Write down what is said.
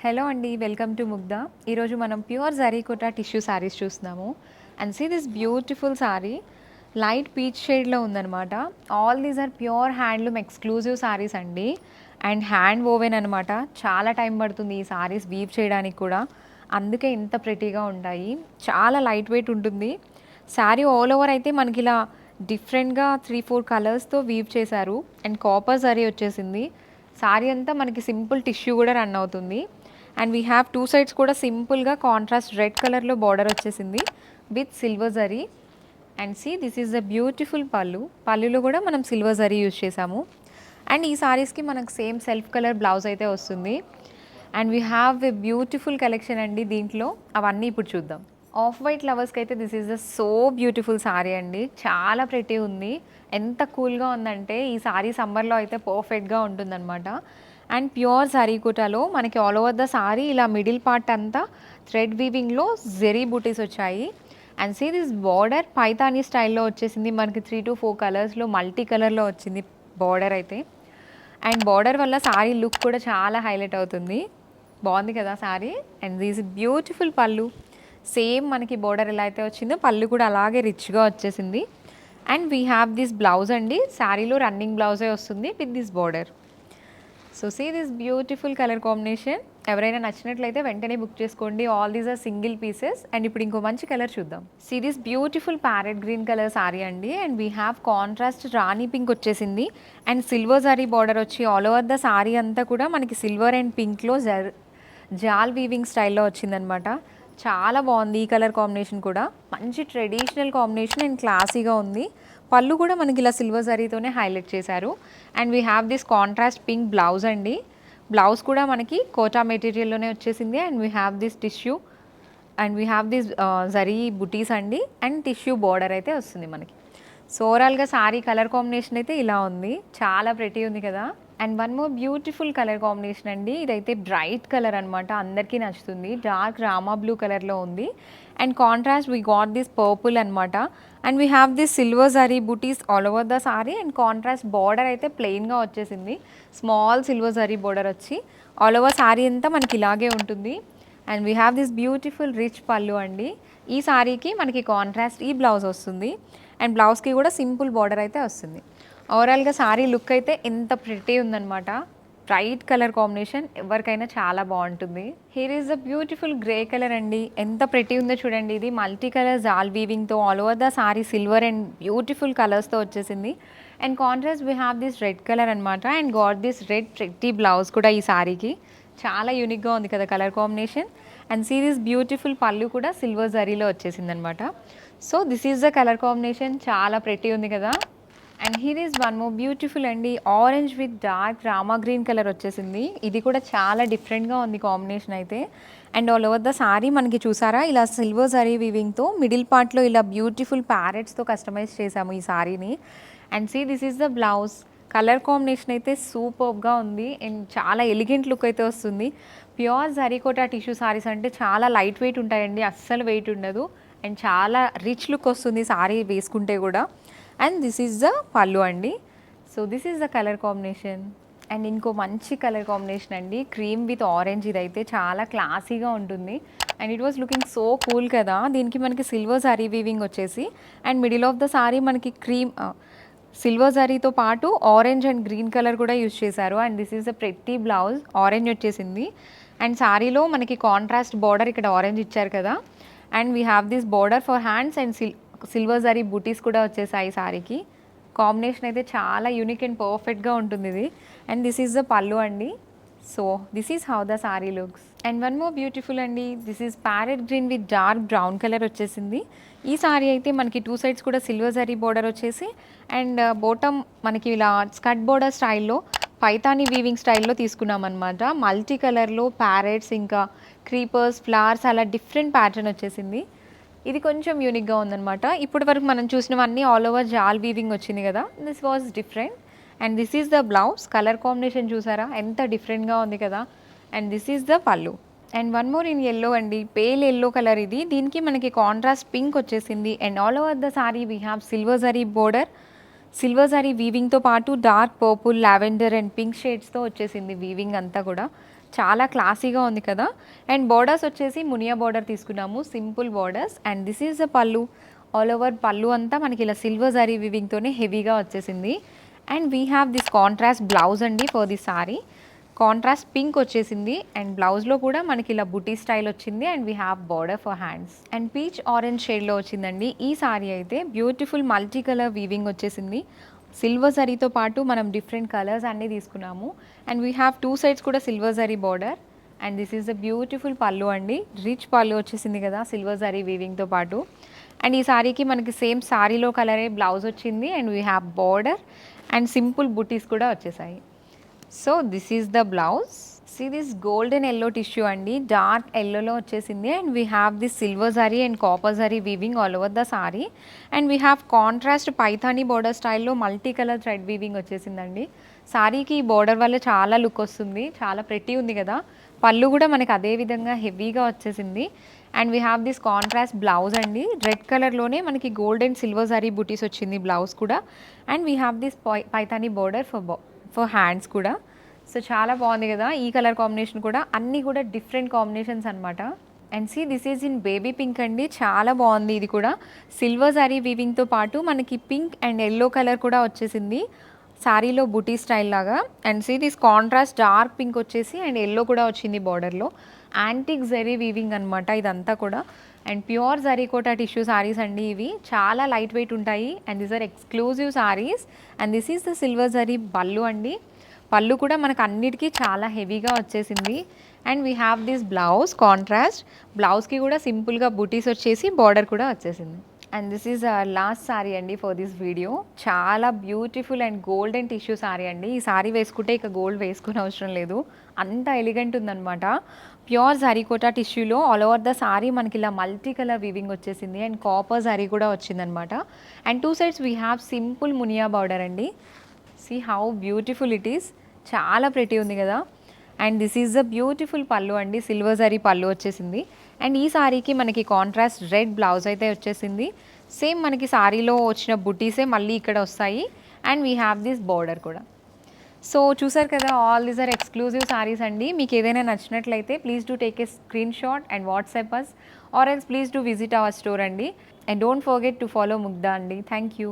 Hello అండి, welcome to Mugdha. ఈరోజు మనం ప్యూర్ జరీకోటా టిష్యూ శారీస్ చూస్తున్నాము. And see this beautiful sari light peach షేడ్లో ఉందన్నమాట. All these are pure handloom exclusive saris అండి. అండ్ హ్యాండ్ వోవెన్ అనమాట. చాలా టైం పడుతుంది ఈ శారీస్ వీవ్ చేయడానికి కూడా, అందుకే ఇంత ప్రెటీగా ఉంటాయి. చాలా లైట్ వెయిట్ ఉంటుంది శారీ. ఆల్ ఓవర్ అయితే మనకి ఇలా డిఫరెంట్గా 3-4 కలర్స్తో వీవ్ చేశారు. అండ్ కాపర్ జరీ వచ్చేసింది. శారీ అంతా మనకి సింపుల్ టిష్యూ కూడా రన్ అవుతుంది. And we have two sides కూడా సింపుల్గా కాంట్రాస్ట్ రెడ్ కలర్లో బార్డర్ వచ్చేసింది with silver zari. And see this is the beautiful pallu. పళ్ళులో కూడా మనం సిల్వర్ జరీ యూజ్ చేసాము. అండ్ ఈ సారీస్కి మనకు సేమ్ సెల్ఫ్ కలర్ బ్లౌజ్ అయితే వస్తుంది. And we have a beautiful collection అండి దీంట్లో. అవన్నీ ఇప్పుడు చూద్దాం. ఆఫ్ వైట్ లవర్స్కి అయితే this is the so beautiful sari అండి. చాలా ప్రెటీ ఉంది. ఎంత కూల్గా ఉందంటే ఈ సారీ సమ్మర్లో అయితే పర్ఫెక్ట్గా ఉంటుందన్నమాట. అండ్ ప్యూర్ జరీకోటాలో మనకి ఆల్ ఓవర్ ద సారీ ఇలా మిడిల్ పార్ట్ అంతా థ్రెడ్ వీవింగ్లో జెరీ బూటీస్ వచ్చాయి. And see this border Paithani స్టైల్లో వచ్చేసింది. మనకి 3 to 4 కలర్స్లో మల్టీ కలర్లో వచ్చింది బార్డర్ అయితే. అండ్ బార్డర్ వల్ల సారీ లుక్ కూడా చాలా హైలైట్ అవుతుంది. బాగుంది కదా sari. And this beautiful pallu. Same మనకి బార్డర్ ఎలా అయితే వచ్చిందో పళ్ళు కూడా అలాగే రిచ్గా వచ్చేసింది. And we have this blouse అండి. శారీలో రన్నింగ్ బ్లౌజే వస్తుంది with this border. So see this beautiful colour combination. ఎవరైనా నచ్చినట్లయితే వెంటనే బుక్ చేసుకోండి. All these are single pieces. And ఇప్పుడు ఇంకో మంచి కలర్ చూద్దాం. See this beautiful parrot green colour sorry అండి. And we have contrast Rani pink వచ్చేసింది. అండ్ సిల్వర్ జరీ బార్డర్ వచ్చి ఆల్ ఓవర్ ద సారీ అంతా కూడా మనకి సిల్వర్ అండ్ పింక్లో జాల్ వీవింగ్ స్టైల్లో వచ్చిందనమాట. చాలా బాగుంది ఈ కలర్ కాంబినేషన్ కూడా. మంచి ట్రెడిషనల్ కాంబినేషన్ అండ్ క్లాసీగా ఉంది. పళ్ళు కూడా మనకి ఇలా సిల్వర్ జరీతోనే హైలైట్ చేశారు. And we have this contrast pink blouse అండి. బ్లౌజ్ కూడా మనకి కోటా మెటీరియల్లోనే వచ్చేసింది. And we have this tissue and we have this zari బుటీస్ అండి. అండ్ టిష్యూ బార్డర్ అయితే వస్తుంది మనకి. సో ఓవరాల్గా సారీ కలర్ కాంబినేషన్ అయితే ఇలా ఉంది. చాలా ప్రెటీ ఉంది కదా. And one more beautiful colour combination అండి. ఇదైతే బ్రైట్ కలర్ అనమాట. అందరికీ నచ్చుతుంది. డార్క్ రామా బ్లూ కలర్లో ఉంది. And contrast we got this purple అనమాట. And we have this silver zari butis all over the sari. And contrast border అయితే ప్లెయిన్గా వచ్చేసింది. స్మాల్ సిల్వర్ జరీ బార్డర్ వచ్చి ఆల్ ఓవర్ సారీ అంతా మనకి ఇలాగే ఉంటుంది. And we have this beautiful rich pallu అండి. ఈ సారీకి మనకి కాంట్రాస్ట్ ఈ బ్లౌజ్ వస్తుంది. అండ్ బ్లౌజ్కి కూడా సింపుల్ బార్డర్ అయితే వస్తుంది. ఓవరాల్గా సారీ లుక్ అయితే ఎంత ప్రిటీ ఉందన్నమాట. బ్రైట్ కలర్ కాంబినేషన్ ఎవరికైనా చాలా బాగుంటుంది. Here is the beautiful grey colour అండి. ఎంత ప్రిటీ ఉందో చూడండి. ఇది మల్టీ కలర్ జాల్ వీవింగ్తో all over the sari silver and beautiful కలర్స్తో వచ్చేసింది. And contrast we have this red colour అనమాట. And got this red pretty blouse కూడా ఈ సారీకి. చాలా యూనిక్గా ఉంది కదా colour combination. And see this beautiful pallu కూడా సిల్వర్ జరీలో వచ్చేసింది అనమాట. So this is the colour combination. చాలా ప్రెటీ ఉంది కదా. And here is one more beautiful అండి. Orange with dark Rama green colour వచ్చేసింది. ఇది కూడా చాలా డిఫరెంట్గా ఉంది కాంబినేషన్ అయితే. And all over the sari మనకి చూసారా ఇలా సిల్వర్ జరీ వీవింగ్తో మిడిల్ పార్ట్లో ఇలా బ్యూటిఫుల్ ప్యారెట్స్తో కస్టమైజ్ చేసాము ఈ సారీని. And see this is the blouse. Colour combination అయితే సూపర్గా ఉంది. అండ్ చాలా ఎలిగెంట్ లుక్ అయితే వస్తుంది. ప్యూర్ జరీకోటా టిష్యూ సారీస్ అంటే చాలా లైట్ వెయిట్ ఉంటాయండి. అస్సలు వెయిట్ ఉండదు. అండ్ చాలా రిచ్ లుక్ వస్తుంది సారీ వేసుకుంటే కూడా. And this is the pallu అండి. So this is the colour combination. And ఇంకో మంచి కలర్ కాంబినేషన్ అండి. Cream with orange. ఇదైతే చాలా క్లాసీగా ఉంటుంది. And it was looking so cool కదా. దీనికి మనకి సిల్వర్ సారీ వీవింగ్ వచ్చేసి and middle of the sari మనకి క్రీమ్ సిల్వర్ జరీతో పాటు ఆరెంజ్ అండ్ గ్రీన్ కలర్ కూడా యూజ్ చేశారు. And this is the pretty blouse. Orange వచ్చేసింది. అండ్ సారీలో మనకి కాంట్రాస్ట్ బార్డర్ ఇక్కడ ఆరెంజ్ ఇచ్చారు కదా. And we have this border for hands and silver zari butis కూడా వచ్చేసాయి సారీకి. కాంబినేషన్ అయితే చాలా యూనిక్ అండ్ పర్ఫెక్ట్గా ఉంటుంది ఇది. And this is the pallu అండి. So this is how the sari looks. And one more beautiful అండి. This is parrot green with dark brown colour వచ్చేసింది. ఈ సారీ అయితే మనకి టూ సైడ్స్ కూడా సిల్వర్ జరీ బార్డర్ వచ్చేసి అండ్ బాటమ్ మనకి ఇలా స్కర్ట్ బార్డర్ స్టైల్లో పైతానీ వీవింగ్ స్టైల్లో తీసుకున్నాం అనమాట. మల్టీ కలర్లో ప్యారెట్స్ ఇంకా క్రీపర్స్ ఫ్లవర్స్ అలా డిఫరెంట్ ప్యాటర్న్ వచ్చేసింది. ఇది కొంచెం యూనిక్గా ఉందన్నమాట. ఇప్పటి వరకు మనం చూసినవన్నీ ఆల్ ఓవర్ జాల్ వీవింగ్ వచ్చింది కదా. This was different. And this is the blouse. Colour combination చూసారా ఎంత డిఫరెంట్గా ఉంది కదా. అండ్ దిస్ ఈజ్ ద పళ్ళు. And one more in yellow అండి. పేల్ ఎల్లో కలర్ ఇది. దీనికి మనకి కాంట్రాస్ట్ పింక్ వచ్చేసింది. And all over the sorry we have silver zari border. Silver zari వీవింగ్తో పాటు dark purple lavender and pink షేడ్స్తో వచ్చేసింది వీవింగ్ అంతా కూడా. చాలా క్లాసీగా ఉంది కదా. అండ్ బోర్డర్స్ వచ్చేసి మునియా బోర్డర్ తీసుకున్నాము, simple borders. And this is the pallu. All over pallu అంతా మనకి ఇలా సిల్వర్ జరీ వివింగ్తోనే హెవీగా వచ్చేసింది. And we have this contrast blouse అండి for the sari. Contrast pink వచ్చేసింది అండ్ బ్లౌజ్లో కూడా మనకి ఇలా బుటీ స్టైల్ వచ్చింది. And we have border for hands. And peach orange షేడ్లో వచ్చిందండి ఈ సారీ అయితే. బ్యూటిఫుల్ మల్టీ కలర్ వీవింగ్ వచ్చేసింది. సిల్వర్ జరీతో పాటు మనం డిఫరెంట్ కలర్స్ అన్నీ తీసుకున్నాము. అండ్ వీ హ్యావ్ 2 సైడ్స్ కూడా silver zari border. And this is the beautiful pallu అండి. రిచ్ పళ్ళు వచ్చేసింది కదా సిల్వర్ జరీ వీవింగ్తో పాటు. అండ్ ఈ సారీకి మనకి సేమ్ సారీలో కలరే బ్లౌజ్ వచ్చింది. And we have border and simple బుటీస్ కూడా వచ్చేసాయి. So this is the blouse. See this golden yellow tissue అండి, డార్క్ ఎల్లోలో వచ్చేసింది. And we have this silver zari and copper zari weaving all over the sari. And we have contrast Paithani border స్టైల్లో multi colour thread weaving వచ్చేసిందండి. సారీకి ఈ border వల్ల చాలా look వస్తుంది, చాలా ప్రెటీ ఉంది కదా. పళ్ళు కూడా మనకి అదే విధంగా హెవీగా వచ్చేసింది. And we have this contrast blouse అండి, రెడ్ కలర్లోనే మనకి గోల్డ్ అండ్ సిల్వర్ జరీ బుటీస్ వచ్చింది బ్లౌజ్ కూడా. And we have this Paithani border for hands కూడా. సో చాలా బాగుంది కదా ఈ కలర్ కాంబినేషన్ కూడా. అన్నీ కూడా డిఫరెంట్ కాంబినేషన్స్ అనమాట. And see this is in baby pink అండి, చాలా బాగుంది ఇది కూడా. సిల్వర్ జరీ వీవింగ్తో పాటు మనకి పింక్ అండ్ ఎల్లో కలర్ కూడా వచ్చేసింది సారీలో బుటీ స్టైల్ లాగా. And see this contrast dark pink వచ్చేసి అండ్ ఎల్లో కూడా వచ్చింది బార్డర్లో. యాంటిక్ జరీ వీవింగ్ అనమాట ఇదంతా కూడా. అండ్ ప్యూర్ జరీకోటా టిష్యూ సారీస్ అండి ఇవి. చాలా లైట్ వెయిట్ ఉంటాయి. And these are exclusive sarees. And this is the silver zari పళ్ళు అండి. పళ్ళు కూడా మనకు అన్నిటికీ చాలా హెవీగా వచ్చేసింది. And we have this blouse contrast. బ్లౌజ్కి కూడా సింపుల్గా బుటీస్ వచ్చేసి బార్డర్ కూడా వచ్చేసింది. And this is lost sorry అండి ఫర్ దిస్ వీడియో. చాలా beautiful and golden tissue sorry అండి. ఈ సారీ వేసుకుంటే ఇక గోల్డ్ వేసుకునే అవసరం లేదు, అంత ఎలిగెంట్ ఉందన్నమాట. ప్యూర్ జరీకోటా టిష్యూలో ఆల్ ఓవర్ ద సారీ మనకి ఇలా మల్టీ కలర్ వీవింగ్ వచ్చేసింది. అండ్ కాపర్ జరీ కూడా వచ్చిందనమాట. And 2 sides we have simple muniya border అండి. See how beautiful it is, చాలా ప్రెటీ ఉంది కదా. And this is the beautiful pallu అండి, సిల్వర్ జరీ పళ్ళు వచ్చేసింది. అండ్ ఈ సారీకి మనకి కాంట్రాస్ట్ రెడ్ బ్లౌజ్ అయితే వచ్చేసింది. సేమ్ మనకి సారీలో వచ్చిన బుటీసే మళ్ళీ ఇక్కడ వస్తాయి. And we have this border కూడా. సో చూసారు కదా, all these are exclusive saris అండి. మీకు ఏదైనా నచ్చినట్లయితే please do take a screenshot and WhatsApp us, or else please do visit our store అండి. And don't forget to follow Mugdha అండి. Thank you.